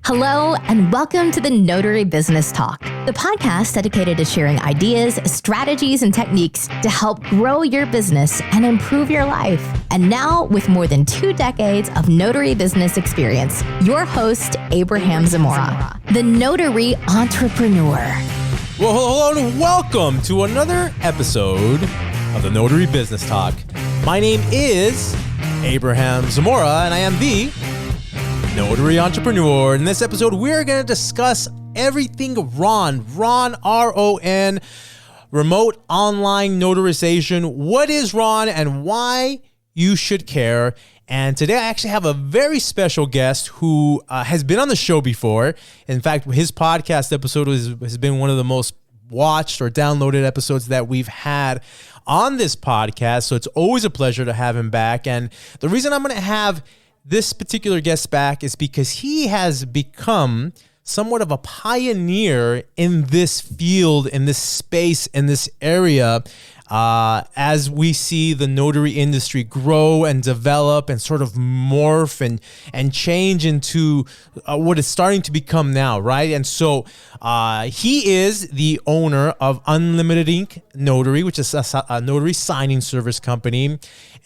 Hello, and welcome to the Notary Business Talk, the podcast dedicated to sharing ideas, strategies, and techniques to help grow your business and improve your life. And now, with more than 2 decades of notary business experience, your host, Abraham Zamora, the notary entrepreneur. Well, hello and welcome to another episode of the Notary Business Talk. My name is Abraham Zamora, and I am the Notary Entrepreneur. In this episode, we're going to discuss everything Ron, R-O-N, remote online notarization. What is Ron and why you should care? And today I actually have a very special guest who has been on the show before. In fact, his podcast episode has been one of the most watched or downloaded episodes that we've had on this podcast. So it's always a pleasure to have him back. And the reason I'm going to have this particular guest back is because he has become somewhat of a pioneer in this field, in this space, in this area, as we see the notary industry grow and develop and sort of morph and change into what it's starting to become now, right? And so he is the owner of Unlimited Ink Notary, which is a notary signing service company.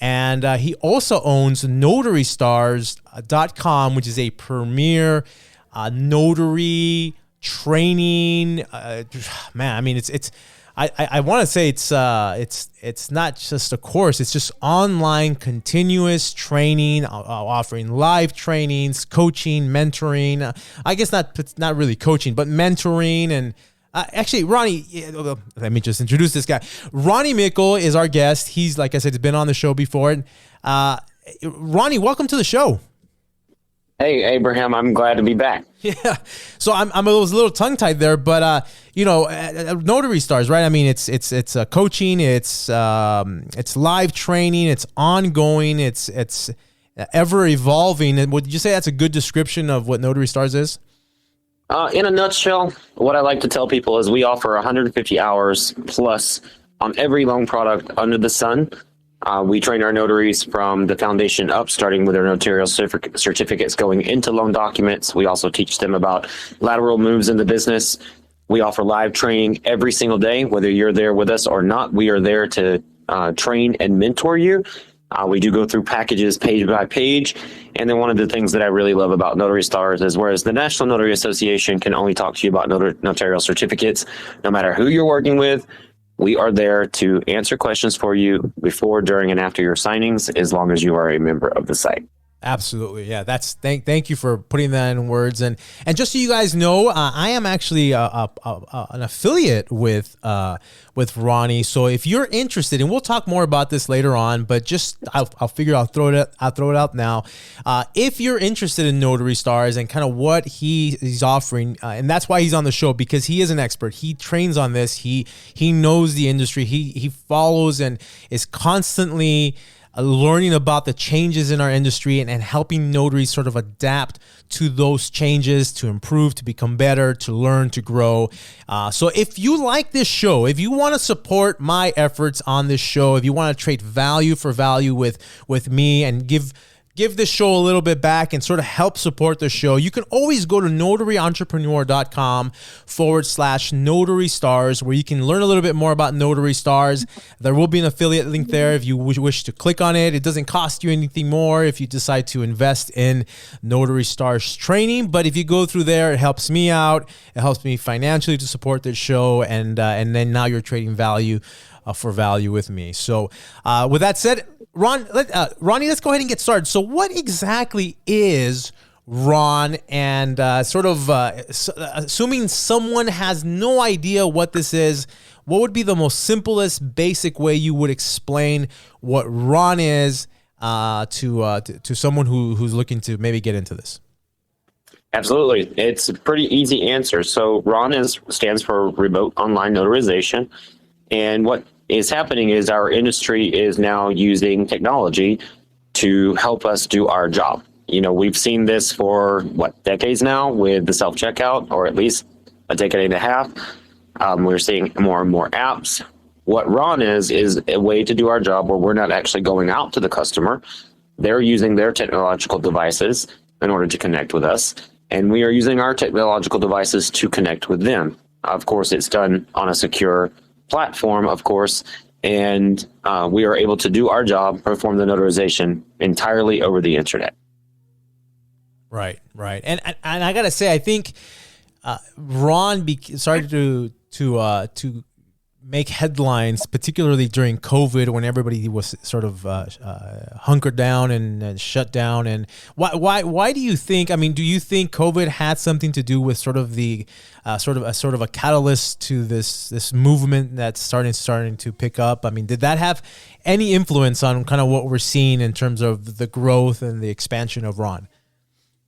And he also owns NotaryStars.com, which is a premier notary training. Man, I mean, I want to say it's not just a course. It's just online continuous training, offering live trainings, coaching, mentoring. I guess not really coaching, but mentoring. And actually, Ronnie, let me just introduce this guy. Ronnie Mickle is our guest. He's, like I said, he's been on the show before. Ronnie, welcome to the show. Hey, Abraham, I'm glad to be back. Yeah. So I was a little tongue-tied there, but Notary Stars, right? I mean, it's coaching, it's live training, it's ongoing, it's ever evolving. And would you say that's a good description of what Notary Stars is? In a nutshell, what I like to tell people is we offer 150 hours plus on every loan product under the sun. We train our notaries from the foundation up, starting with their notarial certificates going into loan documents. We also teach them about lateral moves in the business. We offer live training every single day, whether you're there with us or not. We are there to train and mentor you. We do go through packages page by page. And then one of the things that I really love about Notary Stars is whereas the National Notary Association can only talk to you about notarial certificates, no matter who you're working with, we are there to answer questions for you before, during, and after your signings, as long as you are a member of the site. Absolutely. Yeah, that's thank you for putting that in words. And just so you guys know, I am actually an affiliate with Ronnie. So if you're interested, and we'll talk more about this later on, but just I'll throw it out now. If you're interested in Notary Stars and kind of what he's offering, and that's why he's on the show, because he is an expert. He trains on this. He knows the industry. He follows and is constantly learning about the changes in our industry and helping notaries sort of adapt to those changes, to improve, to become better, to learn, to grow. So if you like this show, if you want to support my efforts on this show, if you want to trade value for value with me and give this show a little bit back and sort of help support the show, you can always go to notaryentrepreneur.com/Notary Stars, where you can learn a little bit more about Notary Stars. There will be an affiliate link there if you wish to click on it. It doesn't cost you anything more if you decide to invest in Notary Stars training. But if you go through there, it helps me out. It helps me financially to support this show. And then now you're trading value for value with me. So with that said, Ronnie, let's go ahead and get started. So what exactly is Ron? And assuming someone has no idea what this is, what would be the most simplest, basic way you would explain what Ron is to someone who's looking to maybe get into this? Absolutely. It's a pretty easy answer. So RON stands for Remote Online Notarization. And what is happening is our industry is now using technology to help us do our job. You know, we've seen this for decades now with the self-checkout, or at least a decade and a half. We're seeing more and more apps. What RON is a way to do our job where we're not actually going out to the customer. They're using their technological devices in order to connect with us. and we are using our technological devices to connect with them. Of course, it's done on a secure platform, of course, and we are able to do our job, perform the notarization entirely over the internet. Right. And I gotta say, I think Ron started to make headlines, particularly during COVID, when everybody was sort of hunkered down and shut down. And why do you think? I mean, do you think COVID had something to do with sort of the sort of a catalyst to this movement that's starting to pick up? I mean, did that have any influence on kind of what we're seeing in terms of the growth and the expansion of Ron?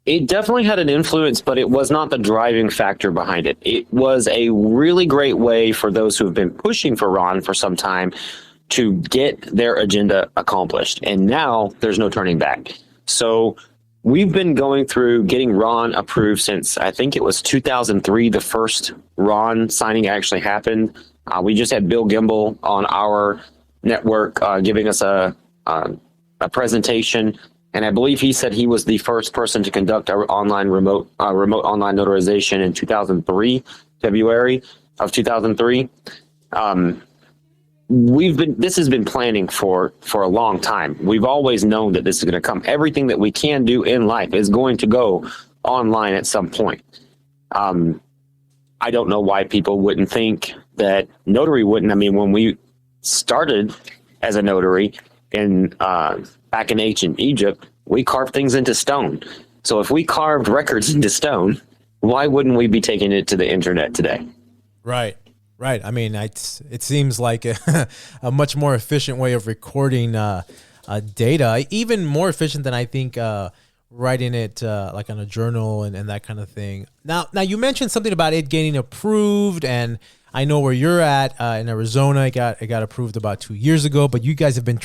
It definitely had an influence, but it was not the driving factor behind it. It was a really great way for those who have been pushing for Ron for some time to get their agenda accomplished. And now there's no turning back. So we've been going through getting Ron approved since I think it was 2003. The first Ron signing actually happened. We just had Bill Gimbel on our network giving us a presentation. And I believe he said he was the first person to conduct our remote online notarization in 2003, February of 2003. This has been planning for a long time. We've always known that this is going to come. Everything that we can do in life is going to go online at some point. I don't know why people wouldn't think that notary wouldn't. I mean, when we started as a notary back in ancient Egypt, we carved things into stone. So if we carved records into stone, why wouldn't we be taking it to the internet today? Right. I mean, it seems like a much more efficient way of recording data, even more efficient than I think writing it like on a journal and that kind of thing. Now you mentioned something about it getting approved, and I know where you're at in Arizona. It got approved about 2 years ago, but you guys have been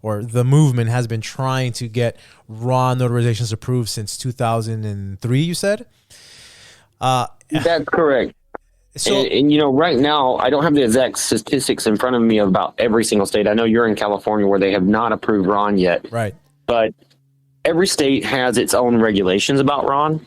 or the movement has been trying to get Ron notarizations approved since 2003, you said? That's correct. So, and right now, I don't have the exact statistics in front of me about every single state. I know you're in California where they have not approved Ron yet. Right. But every state has its own regulations about Ron.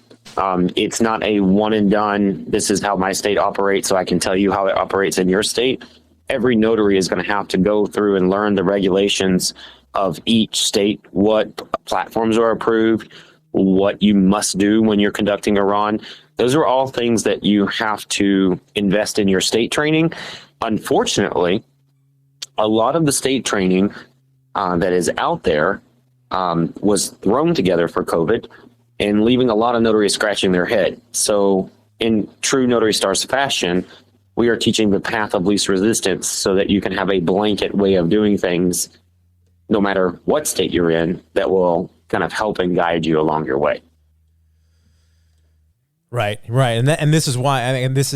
It's not a one and done, this is how my state operates, so I can tell you how it operates in your state. Every notary is going to have to go through and learn the regulations of each state, what platforms are approved, what you must do when you're conducting a Ron. Those are all things that you have to invest in your state training. Unfortunately, a lot of the state training that is out there was thrown together for COVID and leaving a lot of notaries scratching their head. So in true Notary Stars fashion, we are teaching the path of least resistance so that you can have a blanket way of doing things, no matter what state you're in, that will kind of help and guide you along your way. Right. And this is why, this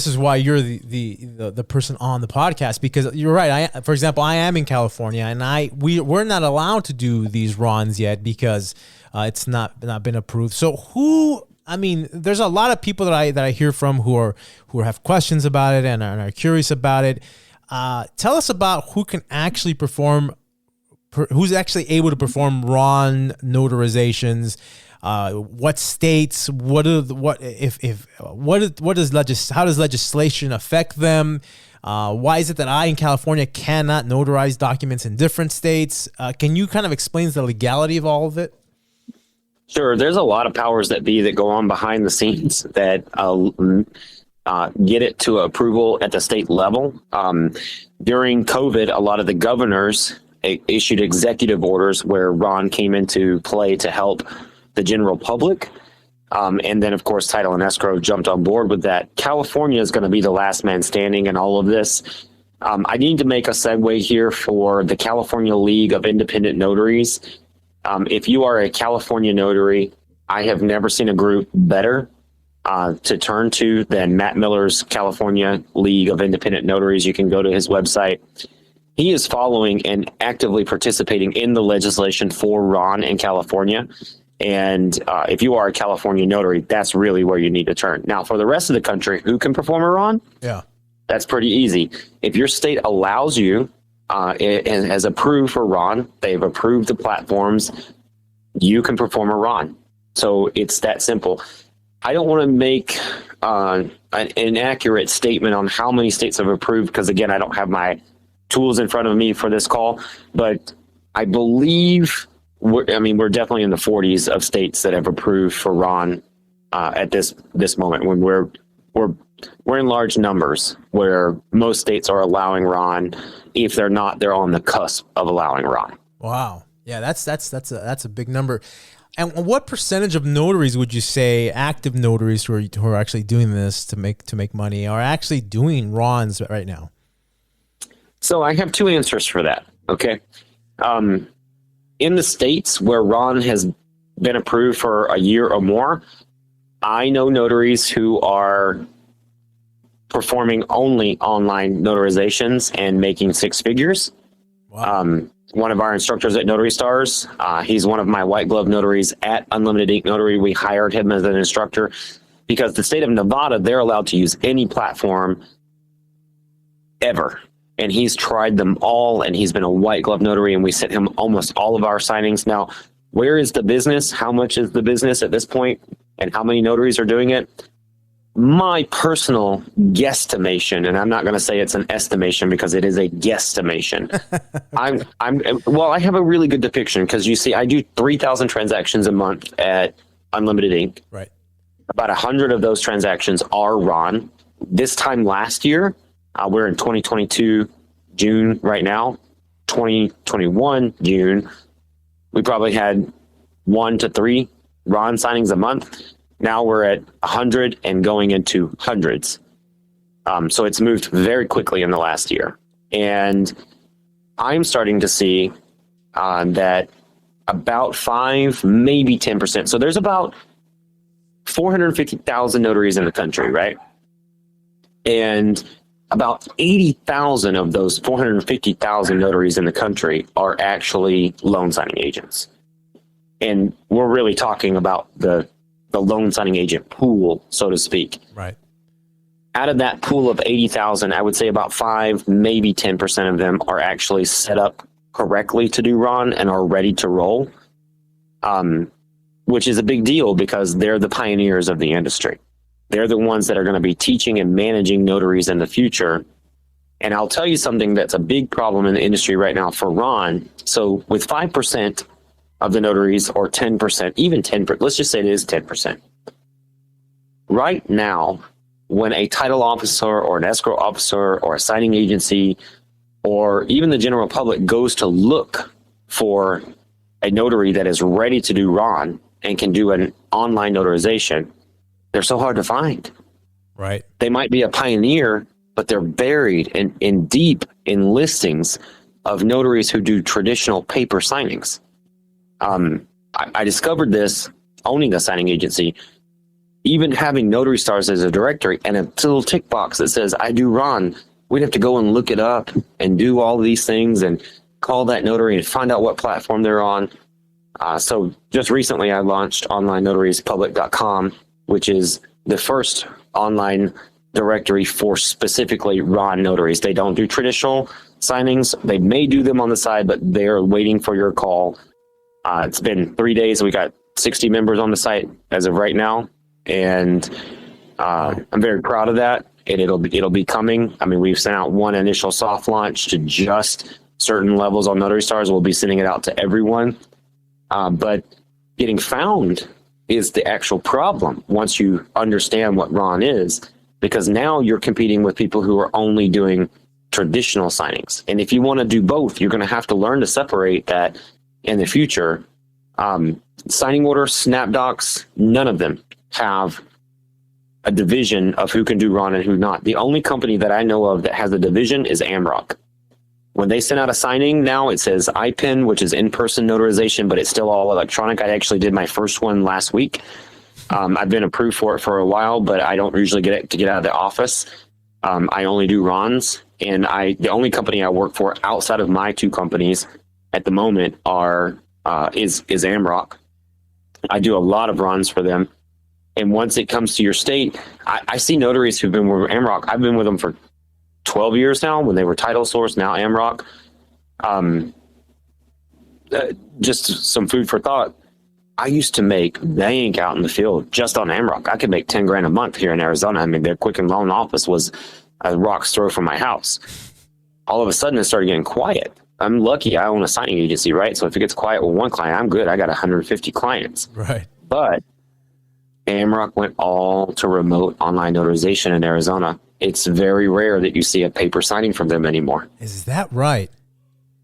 is why you're the person on the podcast, because you're right. For example, I am in California, and we're not allowed to do these Rons yet because it's not been approved. So there's a lot of people that I hear from who have questions about it and are curious about it. Tell us about who's actually able to perform Ron notarizations. What states? How does legislation affect them? Why is it that I in California cannot notarize documents in different states? Can you kind of explain the legality of all of it? Sure. There's a lot of powers that be that go on behind the scenes that get it to approval at the state level. During COVID, a lot of the governors issued executive orders where Ron came into play to help the general public. And then, of course, Title and Escrow jumped on board with that. California is going to be the last man standing in all of this. I need to make a segue here for the California League of Independent Notaries. If you are a California notary, I have never seen a group better to turn to than Matt Miller's California League of Independent Notaries. You can go to his website. He is following and actively participating in the legislation for Ron in California. And if you are a California notary, that's really where you need to turn. Now, for the rest of the country, who can perform a Ron? Yeah, that's pretty easy. If your state allows you and has approved for Ron, they've approved the platforms, you can perform a Ron. So it's that simple. I don't want to make an inaccurate statement on how many states have approved, because again, I don't have my tools in front of me for this call, but I believe we're definitely in the 40s of states that have approved for Ron at this moment, when we're in large numbers, where most states are allowing Ron. If they're not, they're on the cusp of allowing Ron. Wow. Yeah, that's a big number. And what percentage of notaries would you say, active notaries who are actually doing this to make money, are actually doing Rons right now? So I have two answers for that. Okay. In the states where Ron has been approved for a year or more, I know notaries who are performing only online notarizations and making six figures. Wow. One of our instructors at Notary Stars, he's one of my white glove notaries at Unlimited Ink Notary. We hired him as an instructor because the state of Nevada, they're allowed to use any platform ever. And he's tried them all, and he's been a white glove notary, and we sent him almost all of our signings. Now, where is the business? How much is the business at this point? And how many notaries are doing it? My personal guesstimation, and I'm not going to say it's an estimation because it is a guesstimation. I have a really good depiction, because you see, I do 3,000 transactions a month at Unlimited Ink. Right. About 100 of those transactions are Ron. This time last year, we're in 2022 June right now. 2021 June, we probably had 1 to 3 Ron signings a month. Now we're at 100 and going into hundreds. So it's moved very quickly in the last year. And I'm starting to see that about 5, maybe 10%. So there's about 450,000 notaries in the country, right? And about 80,000 of those 450,000 notaries in the country are actually loan signing agents. And we're really talking about the loan signing agent pool, so to speak. Right. Out of that pool of 80,000, I would say about 5, maybe 10% of them are actually set up correctly to do Ron and are ready to roll, which is a big deal because they're the pioneers of the industry. They're the ones that are going to be teaching and managing notaries in the future. And I'll tell you something that's a big problem in the industry right now for Ron. So with 5% of the notaries, or 10%, even 10%, let's just say it is 10%. Right now, when a title officer or an escrow officer or a signing agency or even the general public goes to look for a notary that is ready to do Ron and can do an online notarization, they're so hard to find. Right. They might be a pioneer, but they're buried in deep in listings of notaries who do traditional paper signings. I discovered this owning a signing agency, even having Notary Stars as a directory and a little tick box that says, I do Ron. We'd have to go and look it up and do all these things and call that notary and find out what platform they're on. So just recently I launched onlinenotoriespublic.com, which is the first online directory for specifically Ron notaries. They don't do traditional signings. They may do them on the side, but they're waiting for your call. It's been 3 days. We got 60 members on the site as of right now. And I'm very proud of that. And it'll be coming. I mean, we've sent out one initial soft launch to just certain levels on Notary Stars. We'll be sending it out to everyone. But getting found is the actual problem once you understand what Ron is, because now you're competing with people who are only doing traditional signings. And if you want to do both, you're going to have to learn to separate that in the future. Signing orders, SnapDocs, none of them have a division of who can do Ron and who not. The only company that I know of that has a division is Amrock. When they send out a signing now, it says IPEN, which is in-person notarization, but it's still all electronic. I actually did my first one last week. I've been approved for it for a while, but I don't usually get out of the office. I only do Rons, and the only company I work for outside of my two companies at the moment is Amrock. I do a lot of Rons for them. And once it comes to your state, I see notaries who've been with Amrock. I've been with them for 12 years now when they were Title Source, now Amrock. Just some food for thought. I used to make bank out in the field just on AmRock. I could make 10 grand a month here in Arizona. I mean, their Quicken Loan office was a rock's throw from my house. All of a sudden, it started getting quiet. I'm lucky I own a signing agency, right? So if it gets quiet with one client, I'm good. I got 150 clients. Right. But AmRock went all to remote online notarization in Arizona. It's very rare that you see a paper signing from them anymore. Is that right?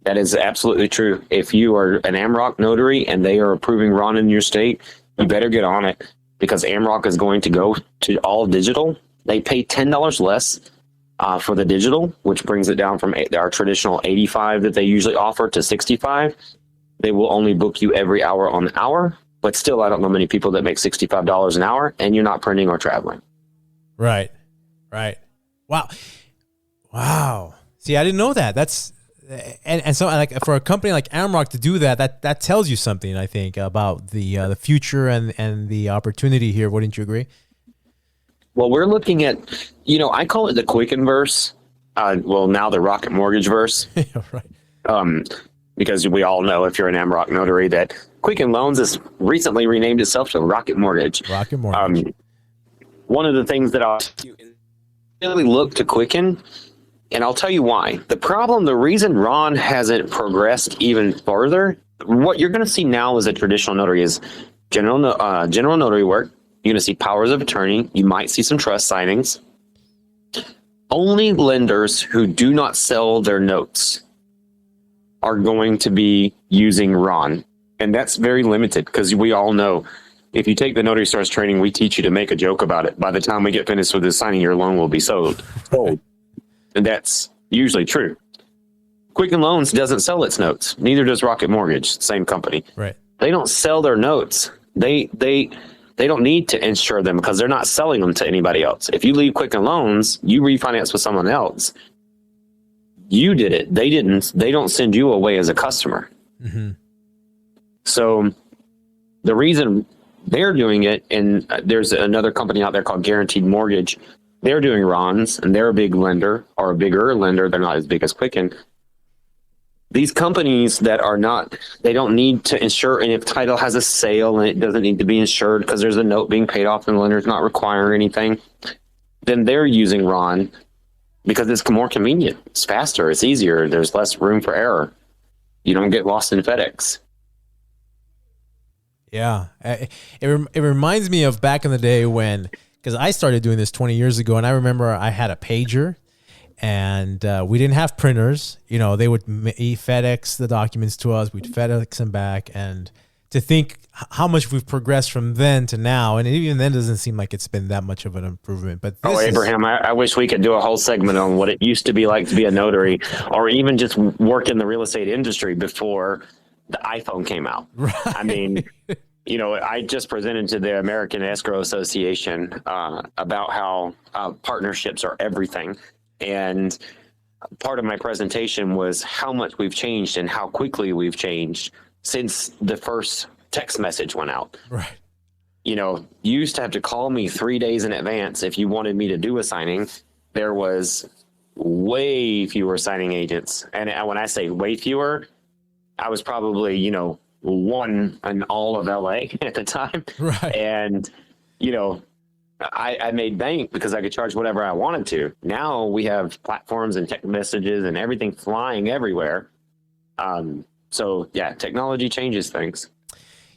That is absolutely true. If you are an AmRock notary and they are approving RON in your state, you better get on it, because AmRock is going to go to all digital. They pay $10 less for the digital, which brings it down from our traditional 85 that they usually offer to 65. They will only book you every hour on the hour, but still, I don't know many people that make $65 an hour, and you're not printing or traveling. Right. Wow. See, I didn't know that. That's and so, like, for a company like AmRock to do that tells you something, I think, about the future and the opportunity here. Wouldn't you agree? Well, we're looking at, I call it the Quicken verse. Now the Rocket Mortgage verse. Yeah, right. Because we all know, if you're an AmRock notary, that Quicken Loans has recently renamed itself to Rocket Mortgage. Rocket Mortgage. One of the things that I'll really look to Quicken, and I'll tell you why. The reason Ron hasn't progressed even further, what you're going to see now as a traditional notary is general notary work. You're going to see powers of attorney. You might see some trust signings. Only lenders who do not sell their notes are going to be using Ron. And that's very limited, because we all know, if you take the Notary Stars training, we teach you to make a joke about it. By the time we get finished with the signing, your loan will be sold. And that's usually true. Quicken Loans doesn't sell its notes. Neither does Rocket Mortgage, same company. Right. They don't sell their notes. They don't need to insure them, because they're not selling them to anybody else. If you leave Quicken Loans, you refinance with someone else. You did it. They didn't. They don't send you away as a customer. Mm-hmm. So the reason they're doing it, and there's another company out there called Guaranteed Mortgage. They're doing RONs, and they're a big lender, or a bigger lender. They're not as big as Quicken. These companies that are not, they don't need to insure, and if title has a sale and it doesn't need to be insured because there's a note being paid off and the lender's not requiring anything, then they're using Ron because it's more convenient. It's faster. It's easier. There's less room for error. You don't get lost in FedEx. Yeah. It reminds me of back in the day when, because I started doing this 20 years ago, and I remember I had a pager, and we didn't have printers. They would FedEx the documents to us. We'd FedEx them back. And to think how much we've progressed from then to now, and even then doesn't seem like it's been that much of an improvement. But Abraham, I wish we could do a whole segment on what it used to be like to be a notary, or even just work in the real estate industry before the iPhone came out. Right. I mean, I just presented to the American Escrow Association about how partnerships are everything. And part of my presentation was how much we've changed and how quickly we've changed since the first text message went out. Right. You used to have to call me 3 days in advance if you wanted me to do a signing. There was way fewer signing agents. And when I say way fewer, I was probably, one in all of LA at the time. Right. And, I made bank because I could charge whatever I wanted to. Now we have platforms and text messages and everything flying everywhere. So yeah, technology changes things.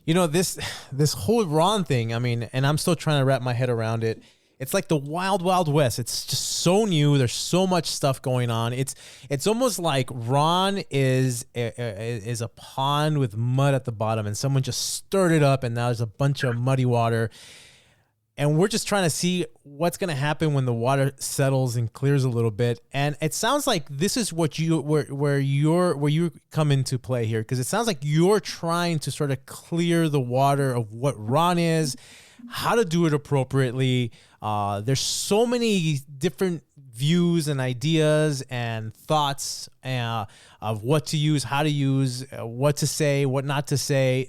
This whole Ron thing, I mean, and I'm still trying to wrap my head around it. It's like the wild, wild west. It's just so new. There's so much stuff going on. It's almost like Ron is a pond with mud at the bottom, and someone just stirred it up, and now there's a bunch of muddy water. And we're just trying to see what's going to happen when the water settles and clears a little bit. And it sounds like this is what where you come into play here, because it sounds like you're trying to sort of clear the water of what Ron is, how to do it appropriately. There's so many different views and ideas and thoughts of what to use, how to use, what to say, what not to say.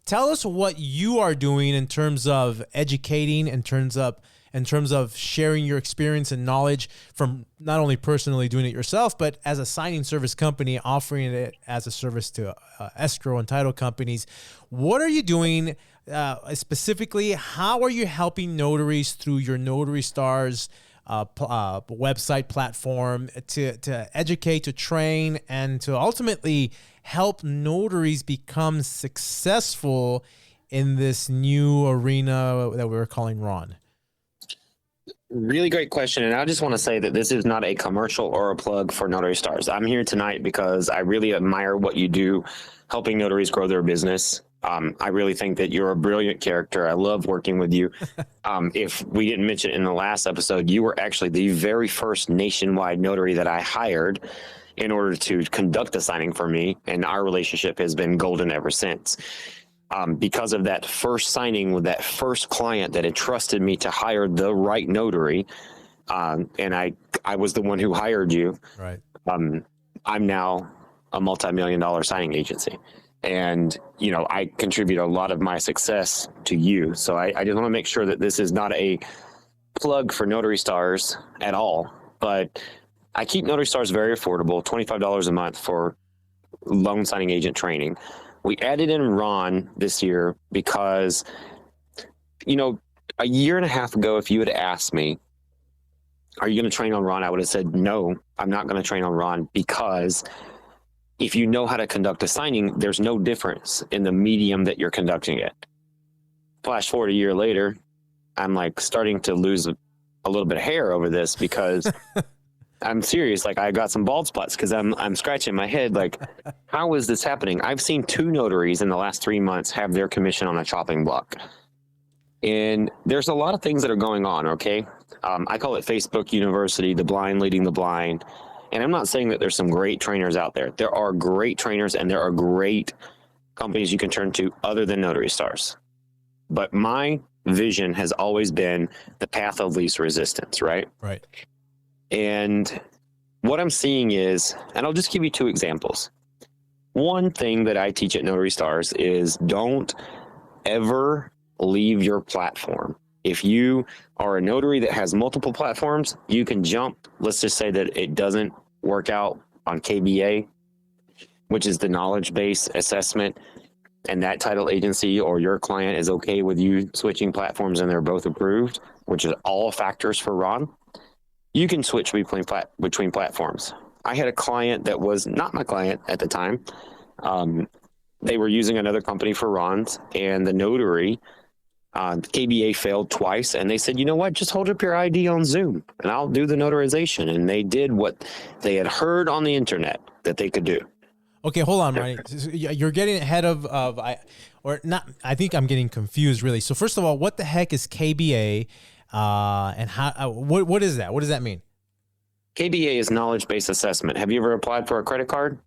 Tell us what you are doing in terms of educating, in terms of in terms of sharing your experience and knowledge from not only personally doing it yourself, but as a signing service company, offering it as a service to escrow and title companies. What are you doing specifically? How are you helping notaries through your Notary Stars website platform to educate, to train, and to ultimately help notaries become successful in this new arena that we're calling Ron? Really great question. And I just want to say that this is not a commercial or a plug for Notary Stars. I'm here tonight because I really admire what you do, helping notaries grow their business. I really think that you're a brilliant character. I love working with you. If we didn't mention in the last episode, you were actually the very first nationwide notary that I hired in order to conduct a signing for me. And our relationship has been golden ever since. Because of that first signing with that first client that entrusted me to hire the right notary, and I was the one who hired you. Right. I'm now a multi-million-dollar signing agency. And, you know, I contribute a lot of my success to you. So I just want to make sure that this is not a plug for Notary Stars at all. But I keep Notary Stars very affordable, $25 a month for loan signing agent training. We added in Ron this year because, you know, a year and a half ago, if you had asked me, are you going to train on Ron? I would have said, no, I'm not going to train on Ron, because if you know how to conduct a signing, there's no difference in the medium that you're conducting it. Flash forward a year later, I'm like starting to lose a little bit of hair over this, because I'm serious. Like, I got some bald spots because I'm scratching my head. Like, how is this happening? I've seen 2 notaries in the last 3 months have their commission on a chopping block. And there's a lot of things that are going on. Okay. I call it Facebook University, the blind leading the blind. And I'm not saying that there's some great trainers out there. There are great trainers and there are great companies you can turn to other than Notary Stars. But my vision has always been the path of least resistance, right? Right. And what I'm seeing is, and I'll just give you 2 examples. One thing that I teach at Notary Stars is don't ever leave your platform. If you are a notary that has multiple platforms, you can jump. Let's just say that it doesn't work out on KBA, which is the knowledge base assessment, and that title agency or your client is okay with you switching platforms and they're both approved, which is all factors for Ron. You can switch between platforms. I had a client that was not my client at the time. They were using another company for Ron's, and the notary, KBA failed twice, and they said, you know what, just hold up your ID on Zoom and I'll do the notarization. And they did what they had heard on the internet that they could do. Okay, hold on, Ronnie. You're getting ahead of I think I'm getting confused, really. So first of all, what the heck is KBA? And how? What is that? What does that mean? KBA is knowledge-based assessment. Have you ever applied for a credit card?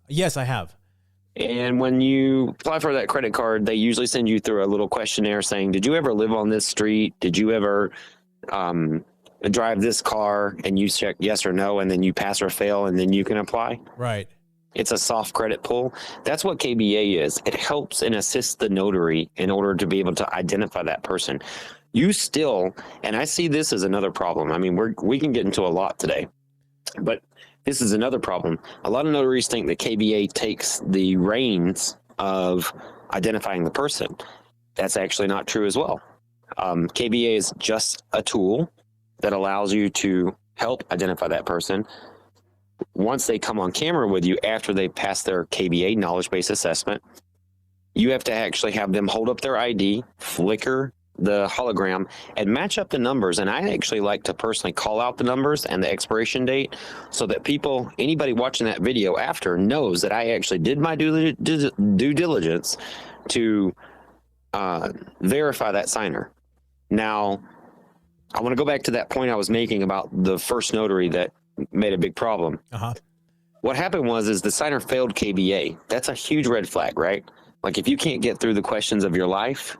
Yes, I have. And when you apply for that credit card, they usually send you through a little questionnaire saying, did you ever live on this street? Did you ever drive this car? And you check yes or no, and then you pass or fail, and then you can apply. Right. It's a soft credit pull. That's what KBA is. It helps and assists the notary in order to be able to identify that person. You still, and I see this as another problem. I mean, we can get into a lot today, but this is another problem. A lot of notaries think that KBA takes the reins of identifying the person. That's actually not true as well. KBA is just a tool that allows you to help identify that person. Once they come on camera with you after they pass their KBA knowledge-based assessment, you have to actually have them hold up their ID, flicker the hologram, and match up the numbers. And I actually like to personally call out the numbers and the expiration date so that anybody watching that video after knows that I actually did my due diligence to verify that signer. Now, I want to go back to that point I was making about the first notary that made a big problem. Uh-huh. What happened is the signer failed KBA. That's a huge red flag, right? Like, if you can't get through the questions of your life,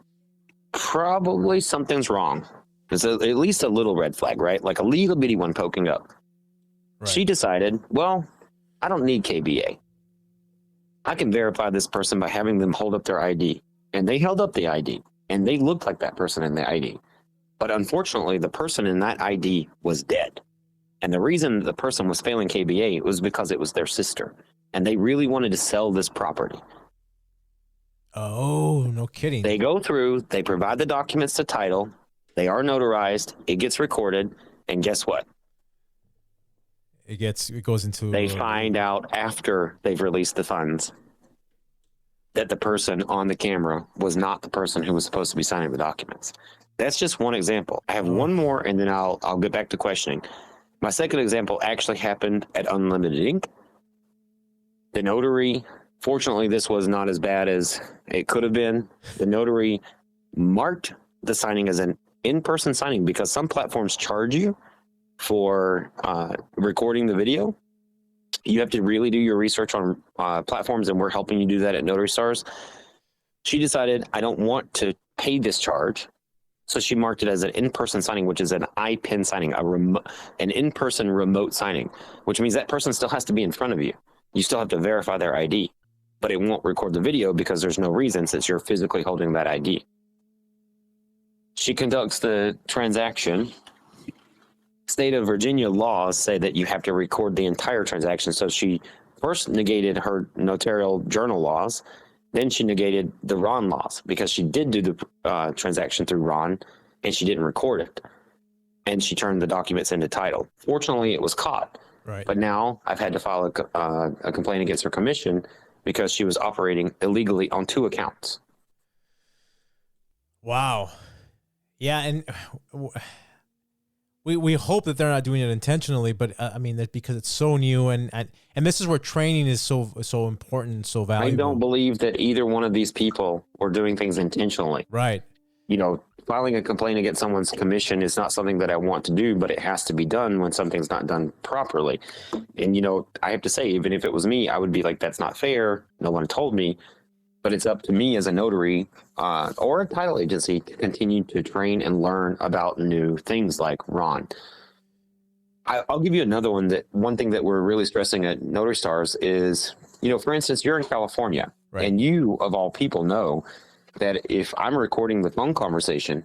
probably something's wrong. It's at least a little red flag, right? Like a little bitty one poking up. Right. She decided, well, I don't need KBA. I can verify this person by having them hold up their ID. And they held up the ID, and they looked like that person in the ID. But unfortunately, the person in that ID was dead. And the reason the person was failing KBA was because it was their sister. And they really wanted to sell this property. Oh, no kidding. They go through, they provide the documents to title, they are notarized, it gets recorded, and guess what? It goes into... They find out after they've released the funds that the person on the camera was not the person who was supposed to be signing the documents. That's just one example. I have one more, and then I'll get back to questioning. My second example actually happened at Unlimited Ink. The notary, fortunately, this was not as bad as it could have been. The notary marked the signing as an in-person signing because some platforms charge you for recording the video. You have to really do your research on platforms, and we're helping you do that at Notary Stars. She decided, I don't want to pay this charge. So she marked it as an in-person signing, which is an IPIN signing, an in-person remote signing, which means that person still has to be in front of you. You still have to verify their ID, but it won't record the video because there's no reason since you're physically holding that ID. She conducts the transaction. State of Virginia laws say that you have to record the entire transaction. So she first negated her notarial journal laws. Then she negated the Ron laws because she did do the transaction through Ron and she didn't record it. And she turned the documents into title. Fortunately, it was caught. Right. But now I've had to file a complaint against her commission because she was operating illegally on 2 accounts. Wow. Yeah, and we hope that they're not doing it intentionally, but I mean that because it's so new and this is where training is so important, so valuable. I don't believe that either one of these people were doing things intentionally. Right. You know, filing a complaint against someone's commission is not something that I want to do, but it has to be done when something's not done properly. And, you know, I have to say, even if it was me, I would be like, that's not fair. No one told me. But it's up to me as a notary or a title agency to continue to train and learn about new things like Ron. I'll give you another one. One thing that we're really stressing at Notary Stars is, you know, for instance, you're in California, right, and you, of all people, know that if I'm recording the phone conversation,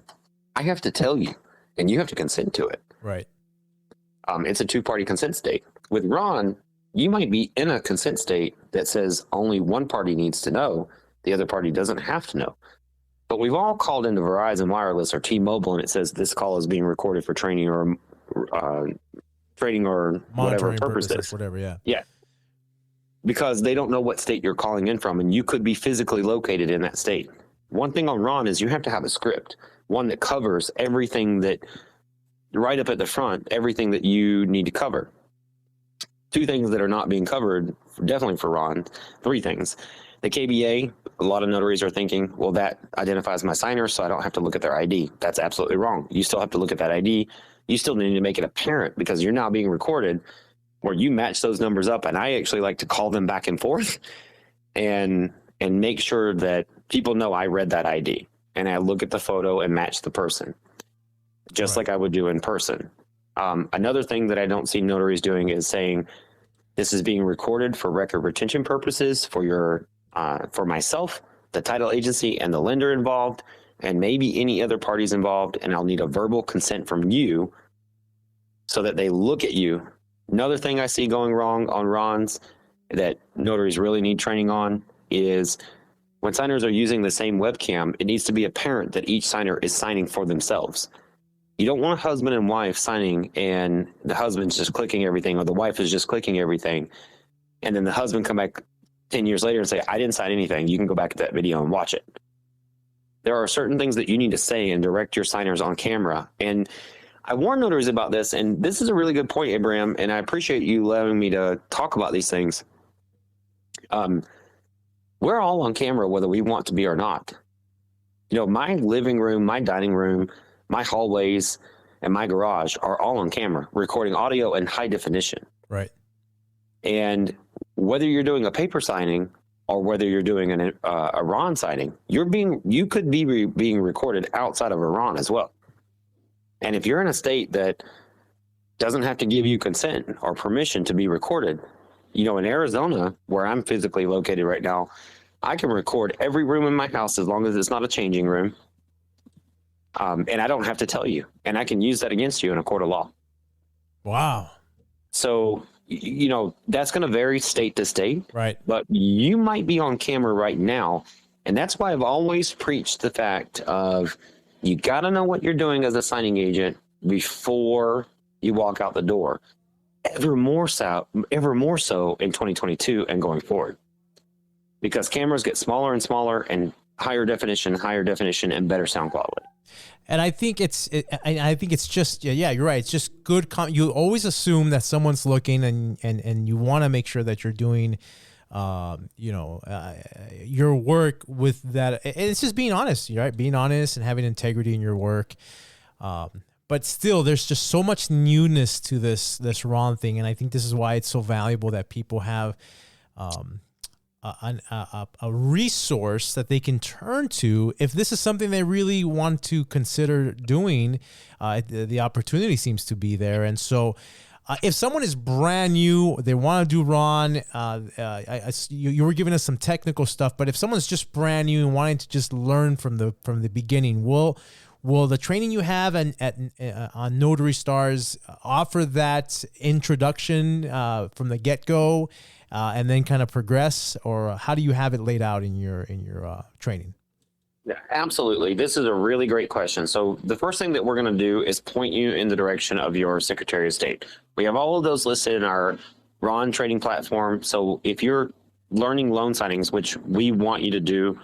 I have to tell you, and you have to consent to it. Right. It's a 2-party consent state. With Ron, you might be in a consent state that says only one party needs to know, the other party doesn't have to know. But we've all called into Verizon Wireless or T-Mobile, and it says this call is being recorded for training or whatever purposes. Whatever, yeah. Yeah. Because they don't know what state you're calling in from, and you could be physically located in that state. One thing on Ron is you have to have a script, one that covers everything that, right up at the front, everything that you need to cover. 2 things that are not being covered, definitely for Ron, 3 things. The KBA, a lot of notaries are thinking, well, that identifies my signer, so I don't have to look at their ID. That's absolutely wrong. You still have to look at that ID. You still need to make it apparent because you're now being recorded where you match those numbers up. And I actually like to call them back and forth and make sure that people know I read that ID. And I look at the photo and match the person, just like I would do in person. Another thing that I don't see notaries doing is saying, this is being recorded for record retention purposes for myself, the title agency, and the lender involved, and maybe any other parties involved, and I'll need a verbal consent from you so that they look at you. Another thing I see going wrong on Ron's that notaries really need training on is when signers are using the same webcam, it needs to be apparent that each signer is signing for themselves. You don't want a husband and wife signing and the husband's just clicking everything or the wife is just clicking everything, and then the husband come back 10 years later and say, I didn't sign anything. You can go back to that video and watch it. There are certain things that you need to say and direct your signers on camera. And I warn notaries about this, and this is a really good point, Abraham, and I appreciate you allowing me to talk about these things. We're all on camera whether we want to be or not. You know, my living room, my dining room, my hallways, and my garage are all on camera, recording audio in high definition. Right. And whether you're doing a paper signing or whether you're doing a Ron signing, you could be being recorded outside of a Ron as well. And if you're in a state that doesn't have to give you consent or permission to be recorded, you know, in Arizona, where I'm physically located right now, I can record every room in my house as long as it's not a changing room. And I don't have to tell you, and I can use that against you in a court of law. Wow. So, that's going to vary state to state. Right. But you might be on camera right now. And that's why I've always preached the fact of you got to know what you're doing as a signing agent before you walk out the door. Ever more so in 2022 and going forward. Because cameras get smaller and smaller and higher definition, and better sound quality. And I think it's just, yeah, you're right. It's just good. You always assume that someone's looking and you want to make sure that you're doing, your work with that. It's just being honest, right? Being honest and having integrity in your work. But still, there's just so much newness to this Ron thing. And I think this is why it's so valuable that people have, a resource that they can turn to if this is something they really want to consider doing. The opportunity seems to be there, and so if someone is brand new, they want to do Ron. You were giving us some technical stuff, but if someone's just brand new and wanting to just learn from the beginning, will the training you have on Notary Stars offer that introduction from the get-go, and then kind of progress, or how do you have it laid out in your training? Yeah, absolutely. This is a really great question. So the first thing that we're going to do is point you in the direction of your Secretary of State. We have all of those listed in our Ron training platform. So if you're learning loan signings, which we want you to do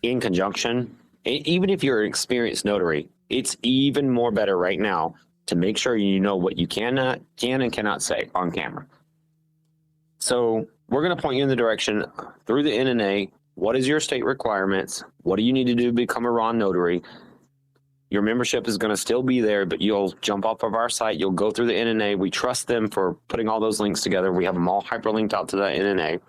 in conjunction, even if you're an experienced notary, it's even more better right now to make sure you know what you can and cannot say on camera. So we're going to point you in the direction through the NNA. What is your state requirements? What do you need to do to become a Ron notary? Your membership is going to still be there, but you'll jump off of our site. You'll go through the NNA. We trust them for putting all those links together. We have them all hyperlinked out to the NNA.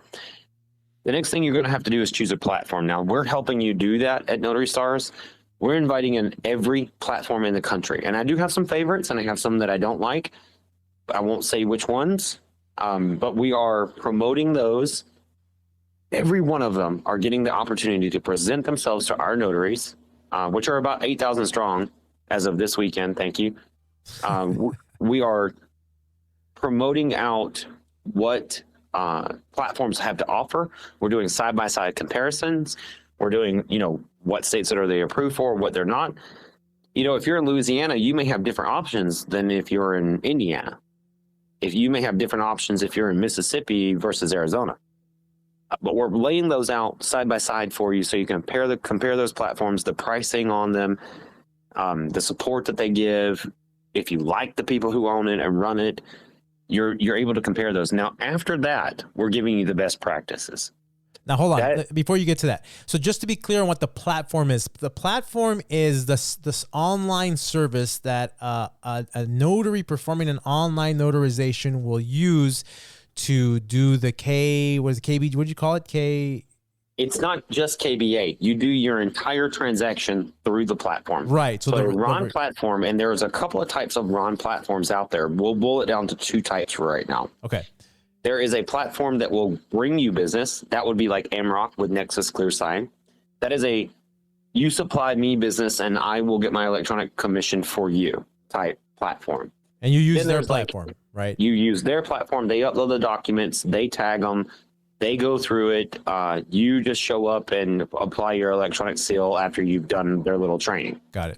The next thing you're going to have to do is choose a platform. Now, we're helping you do that at Notary Stars. We're inviting in every platform in the country. And I do have some favorites, and I have some that I don't like. I won't say which ones, but we are promoting those. Every one of them are getting the opportunity to present themselves to our notaries, which are about 8,000 strong as of this weekend. Thank you. We are promoting out what platforms have to offer. We're doing side-by-side comparisons. We're doing, what states that are they approved for, what they're not. If you're in Louisiana, you may have different options than if you're in Indiana. If you may have different options if you're in Mississippi versus Arizona. But we're laying those out side by side for you so you can compare those platforms, the pricing on them, the support that they give. If you like the people who own it and run it, you're able to compare those. Now, after that, we're giving you the best practices. Now, hold on. Before you get to that. So just to be clear on what the platform is, the platform is this online service that a notary performing an online notarization will use to do the KB, what did you call it? It's not just KBA. You do your entire transaction through the platform. Right. So the Ron platform, and there's a couple of types of Ron platforms out there. We'll boil it down to two types right now. Okay. There is a platform that will bring you business. That would be like AmRock with Nexus ClearSign. That is a you supply me business and I will get my electronic commission for you type platform. And you use their platform, right? You use their platform. They upload the documents. They tag them. They go through it. You just show up and apply your electronic seal after you've done their little training. Got it.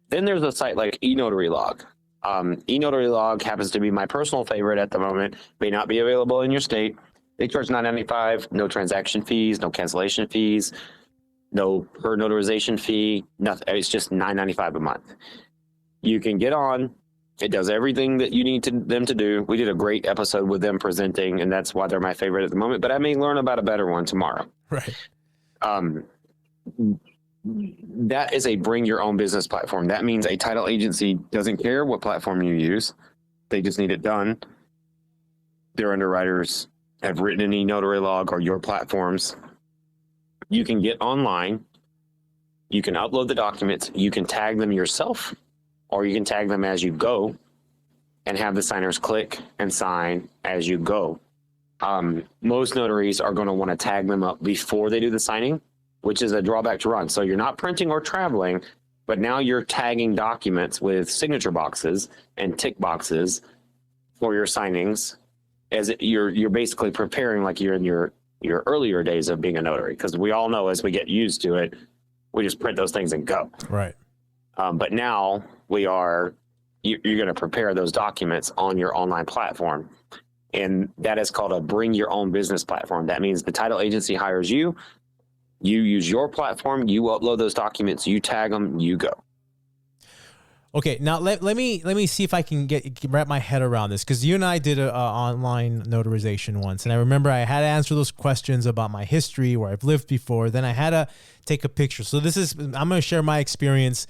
Then there's a site like eNotaryLog. eNotaryLog happens to be my personal favorite at the moment. May not be available in your state. They charge $9.95. No transaction fees. No cancellation fees. No per notarization fee. Nothing. It's just $9.95 a month. You can get on. It does everything that you need them to do. We did a great episode with them presenting, and that's why they're my favorite at the moment. But I may learn about a better one tomorrow. Right. That is a bring your own business platform. That means a title agency doesn't care what platform you use. They just need it done. Their underwriters have written an eNotaryLog or your platforms. You can get online. You can upload the documents. You can tag them yourself, or you can tag them as you go and have the signers click and sign as you go. Most notaries are going to want to tag them up before they do the signing, which is a drawback to Ron. So you're not printing or traveling. But now you're tagging documents with signature boxes and tick boxes for your signings, as you're basically preparing like you're in your earlier days of being a notary. Because we all know as we get used to it, we just print those things and go. Right. But now you're going to prepare those documents on your online platform. And that is called a bring your own business platform. That means the title agency hires you. You use your platform, you upload those documents, you tag them, you go. Okay, now let me see if I can wrap my head around this, because you and I did a online notarization once, and I remember I had to answer those questions about my history, where I've lived before. Then I had to take a picture. So I'm going to share my experience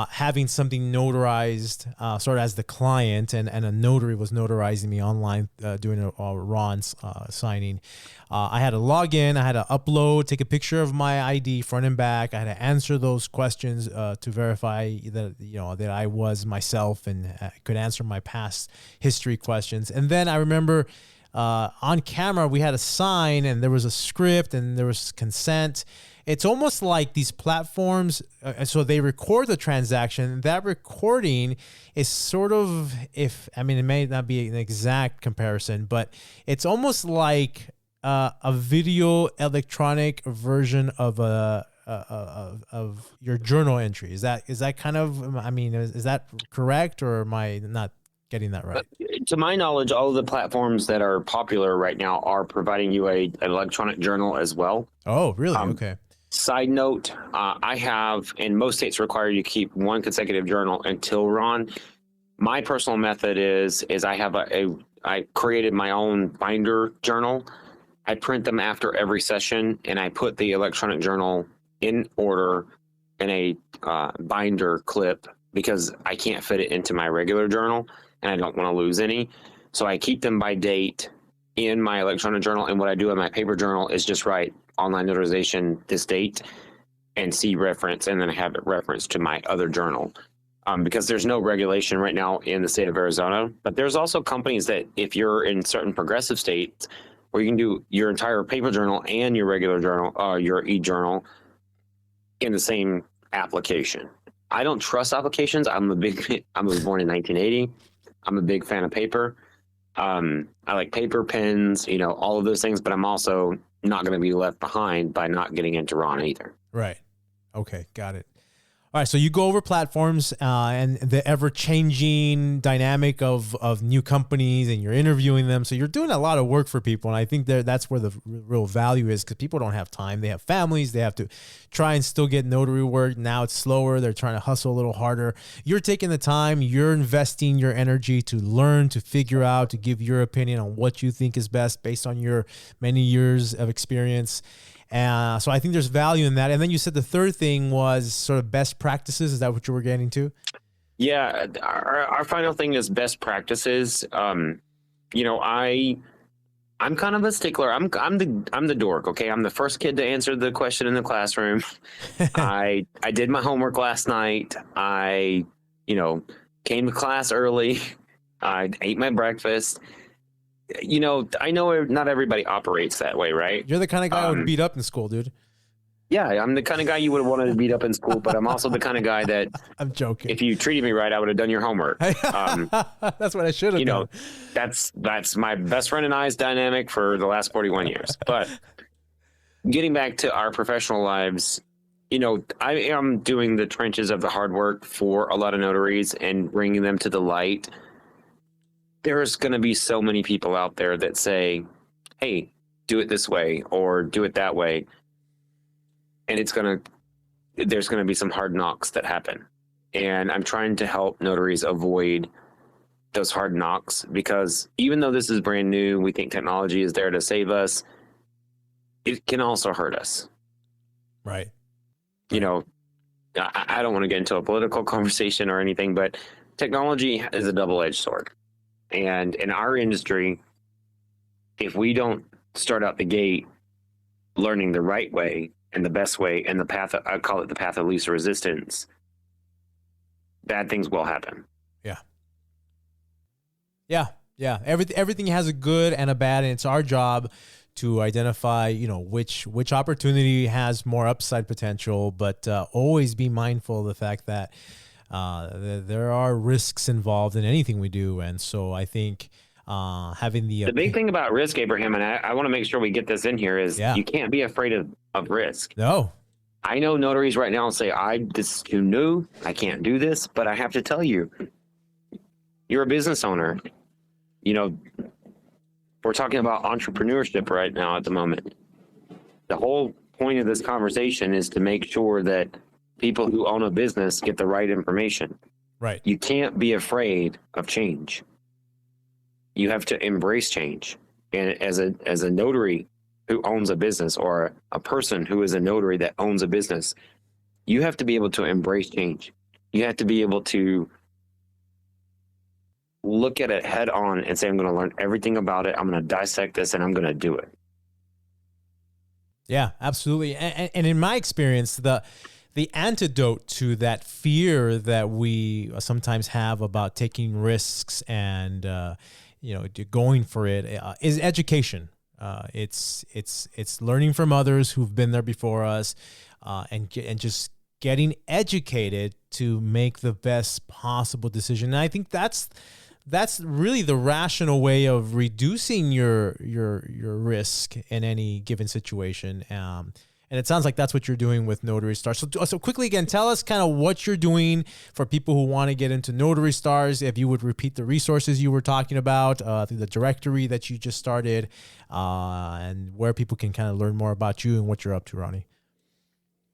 having something notarized, sort of as the client, and a notary was notarizing me online, doing a Ron's signing. I had to log in, I had to upload, take a picture of my ID front and back. I had to answer those questions to verify that I was myself and could answer my past history questions. And then I remember on camera we had a sign, and there was a script, and there was consent. It's almost like these platforms, so they record the transaction. That recording is sort of, it may not be an exact comparison, but it's almost like a video electronic version of of your journal entry. Is that kind of, is that correct, or am I not getting that right? To my knowledge, all of the platforms that are popular right now are providing you an electronic journal as well. Oh, really? Okay. Side note, I have, and most states require you keep one consecutive journal until Ron. My personal method is I created my own binder journal. I print them after every session, and I put the electronic journal in order in a binder clip, because I can't fit it into my regular journal, and I don't want to lose any. So I keep them by date in my electronic journal, and what I do in my paper journal is just write online notarization this date and see reference, and then I have it referenced to my other journal. Because there's no regulation right now in the state of Arizona, but there's also companies that, if you're in certain progressive states, where you can do your entire paper journal and your regular journal, your e-journal, in the same application. I don't trust applications. I was born in 1980. I'm a big fan of paper. I like paper, pens, all of those things, but I'm also not going to be left behind by not getting into Ron either. Right. Okay. Got it. All right. So you go over platforms and the ever-changing dynamic of new companies, and you're interviewing them. So you're doing a lot of work for people. And I think that's where the real value is, because people don't have time. They have families. They have to try and still get notary work. Now it's slower. They're trying to hustle a little harder. You're taking the time. You're investing your energy to learn, to figure out, to give your opinion on what you think is best based on your many years of experience. So I think there's value in that. And then you said the third thing was sort of best practices. Is that what you were getting to? Yeah. Our final thing is best practices. I'm kind of a stickler. I'm the dork. Okay. I'm the first kid to answer the question in the classroom. I did my homework last night. I came to class early. I ate my breakfast. I know not everybody operates that way, right? You're the kind of guy I would beat up in school, dude. Yeah, I'm the kind of guy you would have wanted to beat up in school, but I'm also the kind of guy that I'm joking. If you treated me right, I would have done your homework. That's what I should have done. That's my best friend and I's dynamic for the last 41 years. But getting back to our professional lives, I am doing the trenches of the hard work for a lot of notaries and bringing them to the light. There's going to be so many people out there that say, hey, do it this way or do it that way. And there's going to be some hard knocks that happen. And I'm trying to help notaries avoid those hard knocks, because even though this is brand new, we think technology is there to save us. It can also hurt us. Right. I don't want to get into a political conversation or anything, but technology is a double-edged sword. And in our industry, if we don't start out the gate learning the right way and the best way and the path, I call it the path of least resistance, bad things will happen. Yeah. Everything has a good and a bad, and it's our job to identify, which opportunity has more upside potential, but always be mindful of the fact that there are risks involved in anything we do. And so I think having the big thing about risk, Abraham, and I want to make sure we get this in here, is you can't be afraid of risk. No. I know notaries right now say, this is too new, I can't do this, but I have to tell you, you're a business owner. We're talking about entrepreneurship right now at the moment. The whole point of this conversation is to make sure that people who own a business get the right information. Right. You can't be afraid of change. You have to embrace change. And as a notary who owns a business, or a person who is a notary that owns a business, you have to be able to embrace change. You have to be able to look at it head on and say, I'm going to learn everything about it. I'm going to dissect this and I'm going to do it. Yeah, absolutely. And in my experience, the antidote to that fear that we sometimes have about taking risks and, going for it is education. It's learning from others who've been there before us, and just getting educated to make the best possible decision. And I think that's really the rational way of reducing your risk in any given situation. And it sounds like that's what you're doing with Notary Stars. So quickly again, tell us kind of what you're doing for people who want to get into Notary Stars. If you would repeat the resources you were talking about, through the directory that you just started, and where people can kind of learn more about you and what you're up to, Ronnie.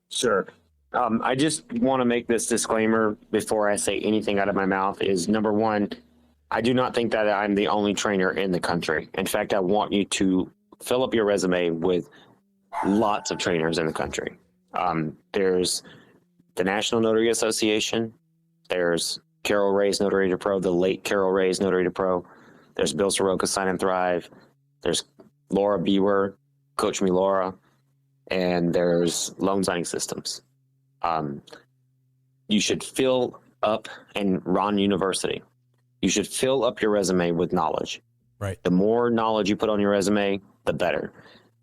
Sure. I just want to make this disclaimer before I say anything out of my mouth is, number one, I do not think that I'm the only trainer in the country. In fact, I want you to fill up your resume with lots of trainers in the country. There's the National Notary Association. There's Carol Ray's Notary to Pro, the late Carol Ray's Notary to Pro. There's Bill Soroka Sign and Thrive. There's Laura Bewer, Coach Me Laura. And there's Loan Signing Systems. You should fill up, and Ron University. You should fill up your resume with knowledge. Right. The more knowledge you put on your resume, the better.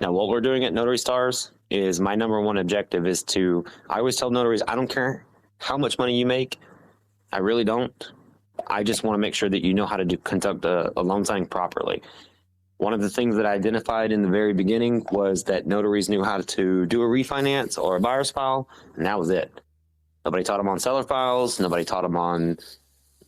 Now, what we're doing at Notary Stars is, my number one objective is I always tell notaries, I don't care how much money you make. I really don't. I just want to make sure that you know how to conduct a loan signing properly. One of the things that I identified in the very beginning was that notaries knew how to do a refinance or a buyer's file, and that was it. Nobody taught them on seller files. Nobody taught them on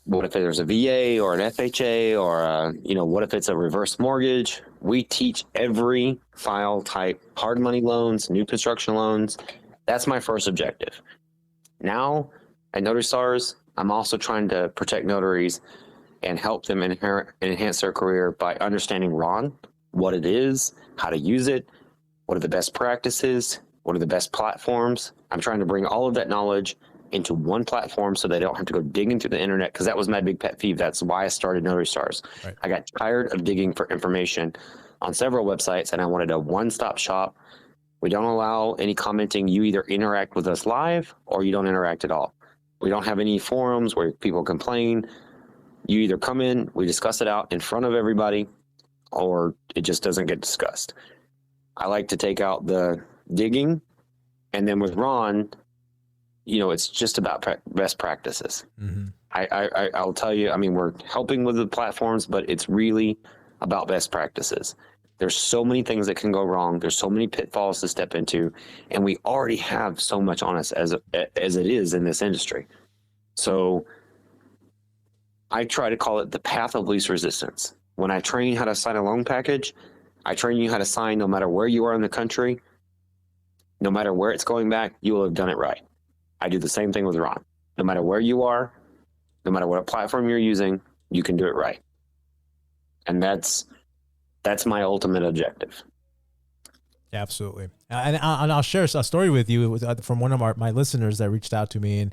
what if there's a VA or an FHA, or what if it's a reverse mortgage. We teach every file type: hard money loans, new construction loans. That's my first objective. Now at Notary Stars, I'm also trying to protect notaries and help them enhance their career by understanding Ron, what it is, how to use it, what are the best practices, what are the best platforms. I'm trying to bring all of that knowledge into one platform so they don't have to go digging through the internet, because that was my big pet peeve. That's why I started Notary Stars. Right. I got tired of digging for information on several websites, and I wanted a one-stop shop. We don't allow any commenting. You either interact with us live or you don't interact at all. We don't have any forums where people complain. You either come in, we discuss it out in front of everybody, or it just doesn't get discussed. I like to take out the digging, and then with Ron, it's just about best practices. Mm-hmm. I'll tell you, we're helping with the platforms, but it's really about best practices. There's so many things that can go wrong. There's so many pitfalls to step into, and we already have so much on us as it is in this industry. So I try to call it the path of least resistance. When I train how to sign a loan package, I train you how to sign no matter where you are in the country, no matter where it's going back, you will have done it right. I do the same thing with Ron. No matter where you are, no matter what platform you're using, you can do it right. And that's my ultimate objective. Absolutely. And I'll share a story with you from one of my listeners that reached out to me, and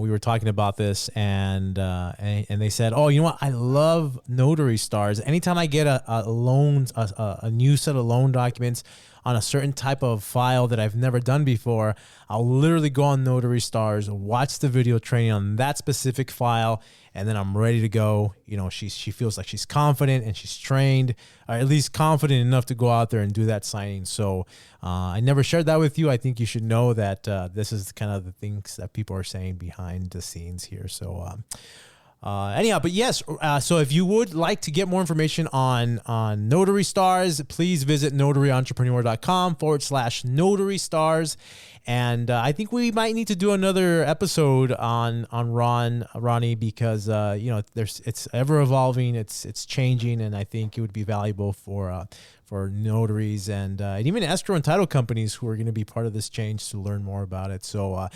we were talking about this, and they said, "Oh, you know what? I love Notary Stars. Anytime I get a new set of loan documents, on a certain type of file that I've never done before, I'll literally go on Notary Stars, watch the video training on that specific file, and then I'm ready to go. You know, she feels like she's confident and she's trained, or at least confident enough to go out there and do that signing. So I never shared that with you. I think you should know that this is kind of the things that people are saying behind the scenes here. So anyhow, but yes, so if you would like to get more information on Notary Stars, please visit notaryentrepreneur.com/Notary Stars. And I think we might need to do another episode on Ronnie, because you know, it's ever evolving, it's changing, and I think it would be valuable for notaries and even escrow and title companies who are going to be part of this change to learn more about it. So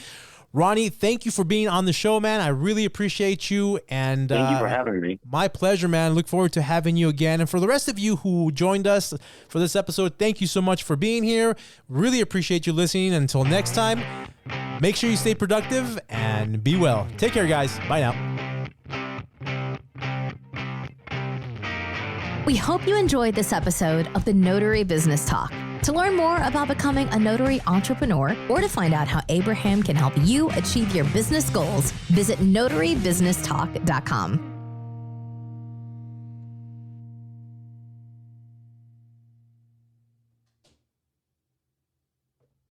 Ronnie, thank you for being on the show, man. I really appreciate you. And thank you for having me. My pleasure, man. Look forward to having you again. And for the rest of you who joined us for this episode, thank you so much for being here. Really appreciate you listening. Until next time, make sure you stay productive and be well. Take care, guys. Bye now. We hope you enjoyed this episode of the Notary Business Talk. To learn more about becoming a notary entrepreneur, or to find out how Abraham can help you achieve your business goals, visit notarybusinesstalk.com.